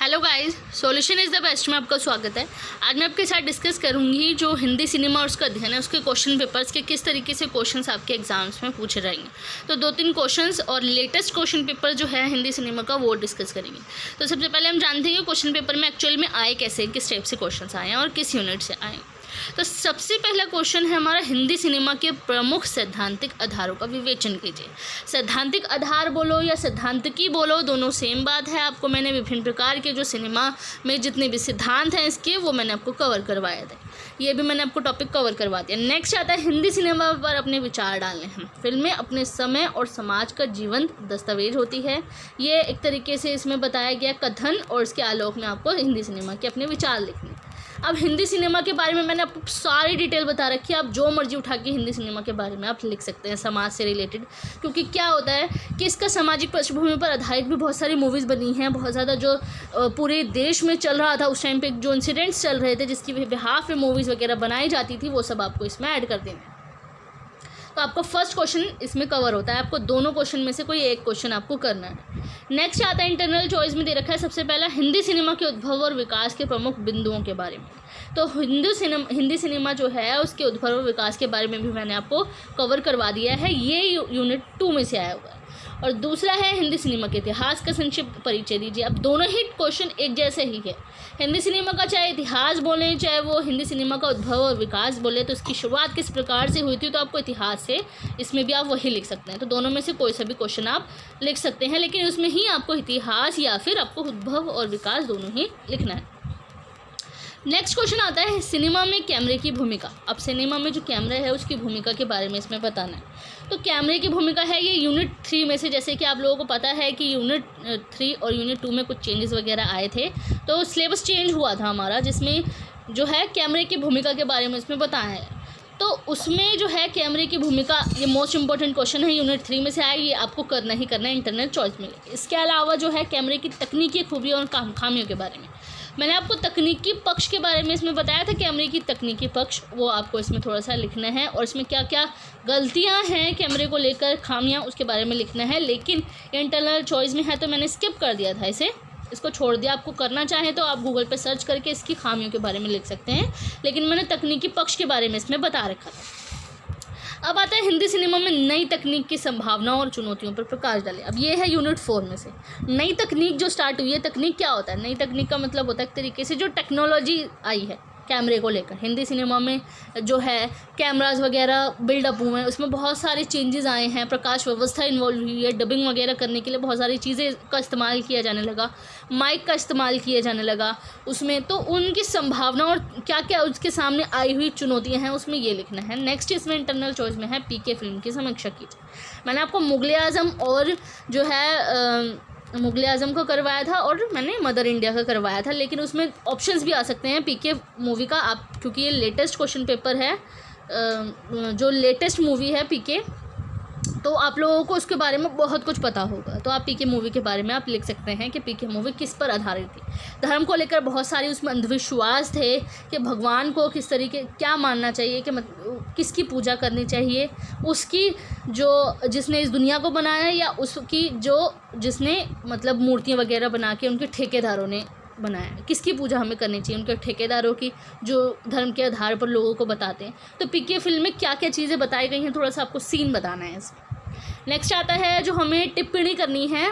Hello guys, solution is the best में आपका स्वागत है। आज मैं आपके साथ डिस्कस करूंगी जो हिंदी सिनेमा और उसका अध्ययन है, उसके क्वेश्चन पेपर्स के किस तरीके से क्वेश्चंस आपके एग्जाम्स में पूछे जाएंगे। तो 2-3 क्वेश्चंस और लेटेस्ट क्वेश्चन पेपर जो है हिंदी सिनेमा का वो डिस्कस करेंगे। तो सबसे पहले हम जानते हैं कि क्वेश्चन पेपर में एक्चुअल में आए कैसे, किस टाइप से क्वेश्चन आए हैं और किस यूनिट से आए। तो सबसे पहला क्वेश्चन है हमारा, हिंदी सिनेमा के प्रमुख सैद्धांतिक आधारों का विवेचन कीजिए। सैद्धांतिक आधार बोलो या सैद्धांतिकी बोलो, दोनों सेम बात है। आपको मैंने विभिन्न प्रकार के जो सिनेमा में जितने भी सिद्धांत हैं इसके, वो मैंने आपको कवर करवाया था। ये भी मैंने आपको टॉपिक कवर करवा दिया। नेक्स्ट आता है हिंदी सिनेमा पर अपने विचार डालने हैं। फिल्में अपने समय और समाज का जीवंत दस्तावेज होती है। ये एक तरीके से इसमें बताया गया कथन, और इसके आलोक में आपको हिंदी सिनेमा के अपने विचार लिखने। अब हिंदी सिनेमा के बारे में मैंने आपको सारी डिटेल बता रखी है। आप जो मर्जी उठा के हिंदी सिनेमा के बारे में आप लिख सकते हैं, समाज से रिलेटेड। क्योंकि क्या होता है कि इसका सामाजिक पृष्ठभूमि पर आधारित भी बहुत सारी मूवीज़ बनी हैं। बहुत ज़्यादा जो पूरे देश में चल रहा था उस टाइम पे, जो इंसिडेंट्स चल रहे थे जिसकी बिहाफ पे मूवीज़ वगैरह बनाई जाती थी, वो सब आपको इसमें ऐड कर देना है। तो आपका फर्स्ट क्वेश्चन इसमें कवर होता है। आपको दोनों क्वेश्चन में से कोई एक क्वेश्चन आपको करना है। नेक्स्ट आता है इंटरनल चॉइस में दे रखा है सबसे पहला, हिंदी सिनेमा के उद्भव और विकास के प्रमुख बिंदुओं के बारे में। तो हिंदी सिनेमा जो है उसके उद्भव और विकास के बारे में भी मैंने आपको कवर करवा दिया है। ये यूनिट 2 में से आया हुआ है। और दूसरा है हिंदी सिनेमा के इतिहास का संक्षिप्त परिचय दीजिए। अब दोनों ही क्वेश्चन एक जैसे ही है। हिंदी सिनेमा का चाहे इतिहास बोलें, चाहे वो हिंदी सिनेमा का उद्भव और विकास बोले, तो इसकी शुरुआत किस प्रकार से हुई थी, तो आपको इतिहास से इसमें भी आप वही लिख सकते हैं। तो दोनों में से कोई सा भी क्वेश्चन आप लिख सकते हैं, लेकिन उसमें ही आपको इतिहास या फिर आपको उद्भव और विकास दोनों ही लिखना है। नेक्स्ट क्वेश्चन आता है सिनेमा में कैमरे की भूमिका। अब सिनेमा में जो कैमरा है उसकी भूमिका के बारे में इसमें बताना है। तो कैमरे की भूमिका है ये यूनिट 3 में से, जैसे कि आप लोगों को पता है कि यूनिट 3 और यूनिट 2 में कुछ चेंजेस वगैरह आए थे। तो सिलेबस चेंज हुआ था हमारा, जिसमें जो है कैमरे की भूमिका के बारे में इसमें बताया है। तो उसमें जो है कैमरे की भूमिका, ये मोस्ट इंपॉर्टेंट क्वेश्चन है, यूनिट 3 में से आए। ये आपको करना ही करना है इंटरनल चॉइस में। इसके अलावा जो है कैमरे की तकनीकी खूबियों और खामियों के बारे में मैंने आपको तकनीकी पक्ष के बारे में इसमें बताया था। कैमरे की तकनीकी पक्ष वो आपको इसमें थोड़ा सा लिखना है, और इसमें क्या क्या गलतियां हैं कैमरे को लेकर, खामियां, उसके बारे में लिखना है। लेकिन इंटरनल चॉइस में है तो मैंने स्किप कर दिया था, इसको छोड़ दिया। आपको करना चाहे तो आप गूगल पे सर्च करके इसकी खामियों के बारे में लिख सकते हैं, लेकिन मैंने तकनीकी पक्ष के बारे में इसमें बता रखा था। अब आता है हिंदी सिनेमा में नई तकनीक की संभावनाओं और चुनौतियों पर प्रकाश डालें। अब ये है यूनिट 4 में से। नई तकनीक जो स्टार्ट हुई है, तकनीक क्या होता है? नई तकनीक का मतलब होता है एक तरीके से जो टेक्नोलॉजी आई है कैमरे को लेकर। हिंदी सिनेमा में जो है कैमराज वगैरह बिल्डअप हुए हैं, उसमें बहुत सारे चेंजेस आए हैं। प्रकाश व्यवस्था इन्वॉल्व हुई है, डबिंग वगैरह करने के लिए बहुत सारी चीज़ें का इस्तेमाल किया जाने लगा, माइक का इस्तेमाल किया जाने लगा उसमें। तो उनकी संभावना और क्या क्या उसके सामने आई हुई चुनौतियां हैं, उसमें ये लिखना है। नेक्स्ट इसमें इंटरनल चॉइस में है पीके फिल्म की समीक्षा कीजिए। मैंने आपको मुगल आज़म और जो है मुगल आज़म को करवाया था, और मैंने मदर इंडिया का करवाया था। लेकिन उसमें ऑप्शंस भी आ सकते हैं पीके मूवी का, आप क्योंकि ये लेटेस्ट क्वेश्चन पेपर है, जो लेटेस्ट मूवी है पीके, तो आप लोगों को उसके बारे में बहुत कुछ पता होगा। तो आप पीके मूवी के बारे में आप लिख सकते हैं कि पीके मूवी किस पर आधारित थी। धर्म को लेकर बहुत सारी उसमें अंधविश्वास थे कि भगवान को किस तरीके क्या मानना चाहिए, कि किसकी पूजा करनी चाहिए, उसकी जो जिसने इस दुनिया को बनाया, या उसकी जिसने मतलब मूर्तियाँ वगैरह बना के उनके ठेकेदारों ने बनाया, किसकी पूजा हमें करनी चाहिए, उनके ठेकेदारों की, जो धर्म के आधार पर लोगों को बताते हैं। तो पीके फिल्म में क्या क्या चीज़ें बताई गई हैं, थोड़ा सा आपको सीन बताना है इसमें। नेक्स्ट आता है जो हमें टिप्पणी करनी है,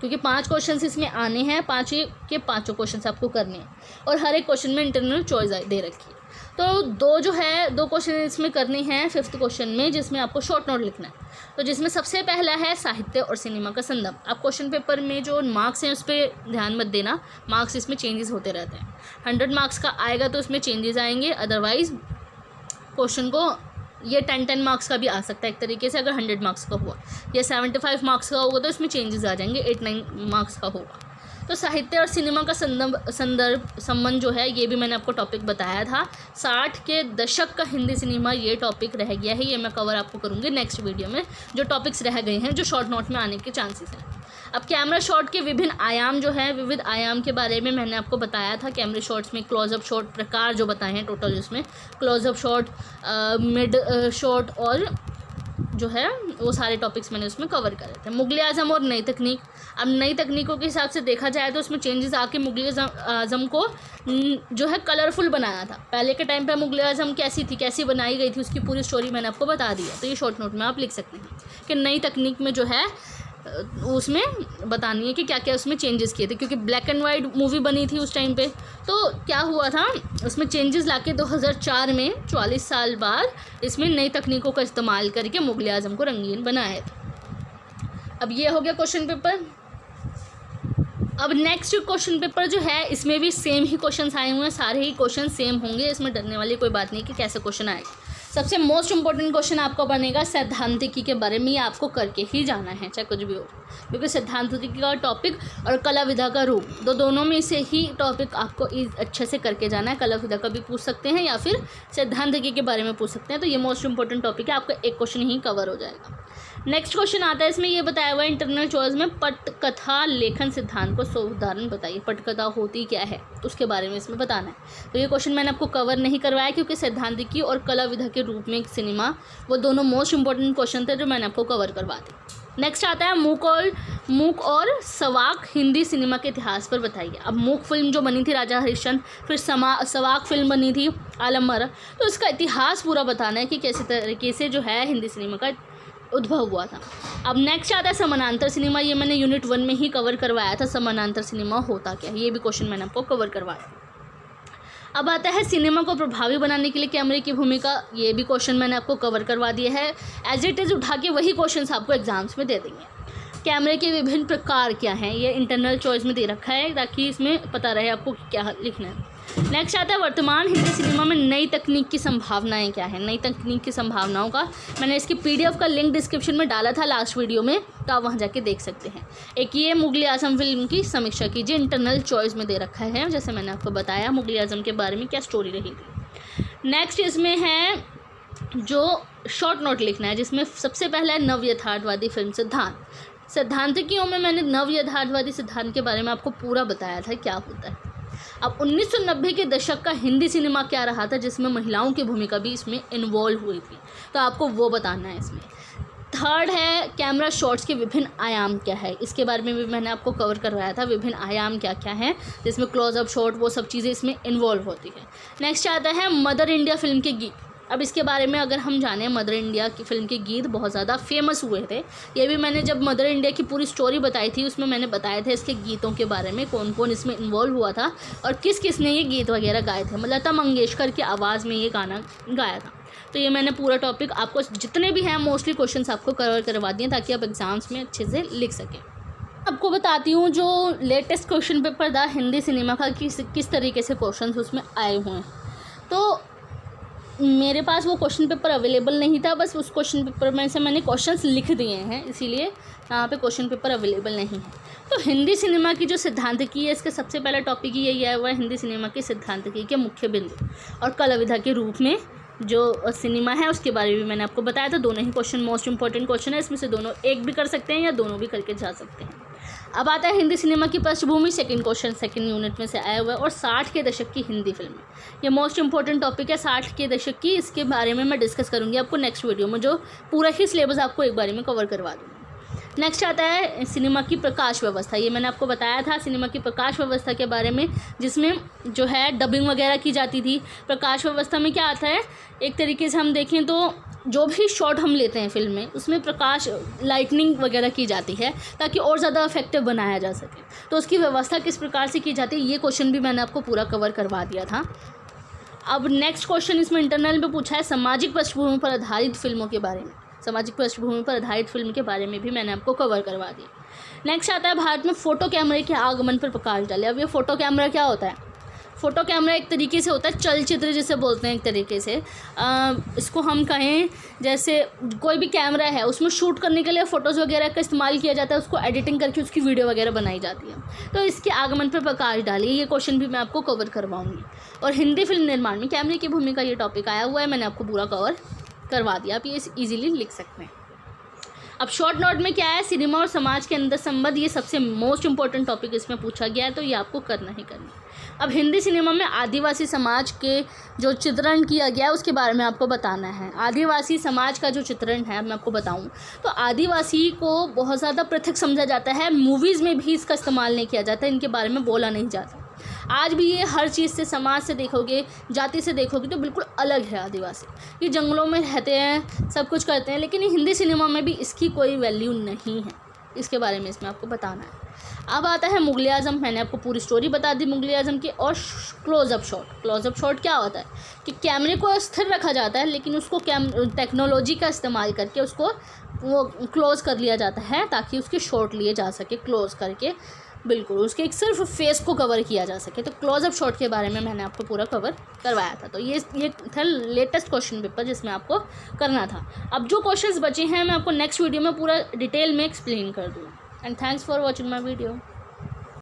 क्योंकि 5 क्वेश्चन इसमें आने हैं, 5 के 5 क्वेश्चन आपको करने हैं, और हर एक क्वेश्चन में इंटरनल चॉइस दे रखी है। तो 2 क्वेश्चन इसमें करने हैं 5th क्वेश्चन में, जिसमें आपको शॉर्ट नोट लिखना है। तो जिसमें सबसे पहला है साहित्य और सिनेमा का संदर्भ। आप क्वेश्चन पेपर में जो मार्क्स हैं उस पर ध्यान मत देना, मार्क्स इसमें चेंजेस होते रहते हैं। 100 मार्क्स का आएगा तो उसमें चेंजेस आएंगे, अदरवाइज क्वेश्चन को ये 10 मार्क्स का भी आ सकता है एक तरीके से, अगर 100 मार्क्स का हुआ, या 75 मार्क्स का होगा तो इसमें चेंजेस आ जाएंगे, 8-9 मार्क्स का होगा। तो साहित्य और सिनेमा का संबंध जो है, ये भी मैंने आपको टॉपिक बताया था। 60 के दशक का हिंदी सिनेमा, ये टॉपिक रह गया है, ये मैं कवर आपको करूँगी नेक्स्ट वीडियो में। जो टॉपिक्स रह गए हैं, जो शॉर्ट नोट में आने के चांसेस हैं। अब कैमरा शॉट के विभिन्न आयाम जो हैं, विविध आयाम के बारे में मैंने आपको बताया था। कैमरे शॉट्स में क्लोजअप शॉट प्रकार जो बताए हैं टोटल, उसमें क्लोजअप शॉट, मिड शॉट और जो है वो सारे टॉपिक्स मैंने उसमें कवर करे थे। मुगल आज़म और नई तकनीक, अब नई तकनीकों के हिसाब से देखा जाए तो उसमें चेंजेस आके मुगल आज़म को जो है कलरफुल बनाया था। पहले के टाइम पे मुगल आज़म कैसी थी, कैसी बनाई गई थी, उसकी पूरी स्टोरी मैंने आपको बता दी है। तो ये शॉर्ट नोट में आप लिख सकते हैं कि नई तकनीक में जो है उसमें बतानी है कि क्या क्या उसमें चेंजेस किए थे, क्योंकि ब्लैक एंड वाइट मूवी बनी थी उस टाइम पे। तो क्या हुआ था, उसमें चेंजेस लाके 2004 में 44 साल बाद इसमें नई तकनीकों का इस्तेमाल करके मुगल आज़म को रंगीन बनाया था। अब ये हो गया क्वेश्चन पेपर। अब नेक्स्ट क्वेश्चन पेपर जो है इसमें भी सेम ही क्वेश्चन आए हुए हैं, सारे ही क्वेश्चन सेम होंगे, इसमें डरने वाली कोई बात नहीं कि कैसे क्वेश्चन आएगा। सबसे मोस्ट इंपॉर्टेंट क्वेश्चन आपको बनेगा सैद्धांतिकी के बारे में, ये आपको करके ही जाना है चाहे कुछ भी हो, क्योंकि सैद्धांतिकी का टॉपिक और कला विधा का रूप दोनों में से ही टॉपिक आपको अच्छे से करके जाना है। कला विधा का भी पूछ सकते हैं या फिर सैद्धांतिकी के बारे में पूछ सकते हैं। तो ये मोस्ट इंपॉर्टेंट टॉपिक है, आपका एक क्वेश्चन ही कवर हो जाएगा। नेक्स्ट क्वेश्चन आता है, इसमें ये बताया हुआ है इंटरनल चॉइस में पटकथा लेखन सिद्धांत को 100 उदाहरण बताइए। पटकथा होती क्या है उसके बारे में इसमें बताना है। तो ये क्वेश्चन मैंने आपको कवर नहीं करवाया क्योंकि सैद्धांतिकी और कला विधा के रूप में सिनेमा, वो दोनों मोस्ट इंपॉर्टेंट क्वेश्चन थे जो मैंने आपको कवर करवा दी। नेक्स्ट आता है मूक और सवाक हिंदी सिनेमा के इतिहास पर बताइए। अब मूक फिल्म जो बनी थी राजा हरिश्चंद्र, फिर सवाक फिल्म बनी थी आलम आरा, तो इसका इतिहास पूरा बताना है कि कैसे तरीके से जो है हिंदी सिनेमा का उद्भव हुआ था। अब नेक्स्ट आता है समानांतर सिनेमा, ये मैंने यूनिट 1 में ही कवर करवाया था। समानांतर सिनेमा होता क्या है, ये भी क्वेश्चन मैंने आपको कवर करवाया। अब आता है सिनेमा को प्रभावी बनाने के लिए कैमरे की भूमिका, ये भी क्वेश्चन मैंने आपको कवर करवा दिया है। एज इट इज़ उठा के वही क्वेश्चन आपको एग्जाम्स में दे देंगे। कैमरे के विभिन्न प्रकार क्या हैं, ये इंटरनल चॉइस में दे रखा है ताकि इसमें पता रहे आपको क्या लिखना है। नेक्स्ट आता है वर्तमान हिंदी सिनेमा में नई तकनीक की संभावनाएं क्या है। नई तकनीक की संभावनाओं का मैंने इसकी PDF का लिंक डिस्क्रिप्शन में डाला था लास्ट वीडियो में, तो आप वहाँ जाके देख सकते हैं। एक ये मुगल आज़म फिल्म की समीक्षा कीजिए, इंटरनल चॉइस में दे रखा है, जैसे मैंने आपको बताया मुगल आज़म के बारे में क्या स्टोरी रही थी। नेक्स्ट इसमें है जो शॉर्ट नोट लिखना है, जिसमें सबसे पहला है नव यथार्थवादी फिल्म सिद्धांत। सैद्धांतिकियों में मैंने नव यथार्थवादी सिद्धांत के बारे में आपको पूरा बताया था क्या होता है। अब 1990 के दशक का हिंदी सिनेमा क्या रहा था, जिसमें महिलाओं की भूमिका भी इसमें इन्वॉल्व हुई थी, तो आपको वो बताना है इसमें। थर्ड है कैमरा शॉट्स के विभिन्न आयाम क्या है, इसके बारे में भी मैंने आपको कवर करवाया था, विभिन्न आयाम क्या क्या हैं, जिसमें क्लोजअप शॉट वो सब चीज़ें इसमें इन्वॉल्व होती है। नेक्स्ट आता है मदर इंडिया फिल्म के गीत। अब इसके बारे में अगर हम जानें, मदर इंडिया की फिल्म के गीत बहुत ज़्यादा फेमस हुए थे। ये भी मैंने जब मदर इंडिया की पूरी स्टोरी बताई थी उसमें मैंने बताया था इसके गीतों के बारे में, कौन कौन इसमें इन्वॉल्व हुआ था और किस किस ने ये गीत वगैरह गाए थे। लता मंगेशकर की आवाज़ में ये गाना गाया था। तो ये मैंने पूरा टॉपिक आपको जितने भी हैं मोस्टली क्वेश्चन आपको कवर करवा दिए ताकि आप एग्ज़ाम्स में अच्छे से लिख सकें। आपको बताती हूँ जो लेटेस्ट क्वेश्चन पेपर था हिंदी सिनेमा का किस तरीके से क्वेश्चन उसमें आए हुए हैं। तो मेरे पास वो क्वेश्चन पेपर अवेलेबल नहीं था, बस उस क्वेश्चन पेपर में से मैंने क्वेश्चंस लिख दिए हैं, इसीलिए यहाँ पे क्वेश्चन पेपर अवेलेबल नहीं है। तो हिंदी सिनेमा की जो सिद्धांतिकी है, इसका सबसे पहला टॉपिक ही यही आया हुआ है, हिंदी सिनेमा की सिद्धांतिकी के मुख्य बिंदु और कला विधा के रूप में जो सिनेमा है उसके बारे में मैंने आपको बताया था। दोनों ही क्वेश्चन मोस्ट इंपॉर्टेंट क्वेश्चन है, इसमें से दोनों एक भी कर सकते हैं या दोनों भी करके जा सकते हैं। अब आता है हिंदी सिनेमा की पृष्ठभूमि, सेकंड क्वेश्चन सेकंड यूनिट में से आया हुआ है, और 60 के दशक की हिंदी फिल्म, ये मोस्ट इंपॉर्टेंट टॉपिक है 60 के दशक की। इसके बारे में मैं डिस्कस करूँगी आपको नेक्स्ट वीडियो में, जो पूरा ही सिलेबस आपको एक बारे में कवर करवा दूँगी। नेक्स्ट आता है सिनेमा की प्रकाश व्यवस्था, ये मैंने आपको बताया था सिनेमा की प्रकाश व्यवस्था के बारे में, जिसमें जो है डबिंग वगैरह की जाती थी। प्रकाश व्यवस्था में क्या आता है, एक तरीके से हम देखें तो जो भी शॉट हम लेते हैं फिल्म में उसमें प्रकाश लाइटनिंग वगैरह की जाती है ताकि और ज़्यादा इफेक्टिव बनाया जा सके। तो उसकी व्यवस्था किस प्रकार से की जाती है, ये क्वेश्चन भी मैंने आपको पूरा कवर करवा दिया था। अब नेक्स्ट क्वेश्चन इसमें इंटरनल में पूछा है सामाजिक पृष्ठभूमि पर आधारित फिल्मों के बारे में। सामाजिक पृष्ठभूमि पर आधारित फिल्म के बारे में भी मैंने आपको कवर करवा दिया। नेक्स्ट आता है भारत में फ़ोटो कैमरे के आगमन पर प्रकाश डाले। अब ये फ़ोटो कैमरा क्या होता है, फ़ोटो कैमरा एक तरीके से होता है चलचित्र जिसे बोलते हैं एक तरीके से। इसको हम कहें जैसे कोई भी कैमरा है उसमें शूट करने के लिए फ़ोटोज़ वगैरह का इस्तेमाल किया जाता है, उसको एडिटिंग करके उसकी वीडियो वगैरह बनाई जाती है। तो इसके आगमन पर प्रकाश डालिए, ये क्वेश्चन भी मैं आपको कवर करवाऊँगी। और हिंदी फिल्म निर्माण में कैमरे की भूमिका, ये टॉपिक आया हुआ है, मैंने आपको पूरा कवर करवा दिया, आप ये ईजिली लिख सकते हैं। अब शॉर्ट नोट में क्या है, सिनेमा और समाज के अंदर संबंध, ये सबसे मोस्ट इंपॉर्टेंट टॉपिक इसमें पूछा गया है, तो ये आपको करना ही करना है। अब हिंदी सिनेमा में आदिवासी समाज के जो चित्रण किया गया है उसके बारे में आपको बताना है। आदिवासी समाज का जो चित्रण है मैं आपको बताऊं तो आदिवासी को बहुत ज़्यादा पृथक समझा जाता है, मूवीज़ में भी इसका इस्तेमाल नहीं किया जाता, इनके बारे में बोला नहीं जाता। आज भी ये हर चीज़ से, समाज से देखोगे, जाति से देखोगे तो बिल्कुल अलग है आदिवासी। ये जंगलों में रहते हैं, सब कुछ करते हैं, लेकिन हिंदी सिनेमा में भी इसकी कोई वैल्यू नहीं है। इसके बारे में इसमें आपको बताना है। अब आता है मुग़ल आज़म। मैंने आपको पूरी स्टोरी बता दी मुग़ल आज़म की। और क्लोज़अप शॉट। क्लोज़अप शॉट क्या होता है कि कैमरे को स्थिर रखा जाता है, लेकिन उसको टेक्नोलॉजी का इस्तेमाल करके उसको वो क्लोज़ कर लिया जाता है ताकि उसके शॉट लिए जा सके, क्लोज़ करके बिल्कुल उसके एक सिर्फ फेस को कवर किया जा सके। तो क्लोज़अप शॉट के बारे में मैंने आपको पूरा कवर करवाया था। तो ये था लेटेस्ट क्वेश्चन पेपर जिसमें आपको करना था। अब जो क्वेश्चंस बचे हैं मैं आपको नेक्स्ट वीडियो में पूरा डिटेल में एक्सप्लेन कर दूँ। And thanks for watching my video.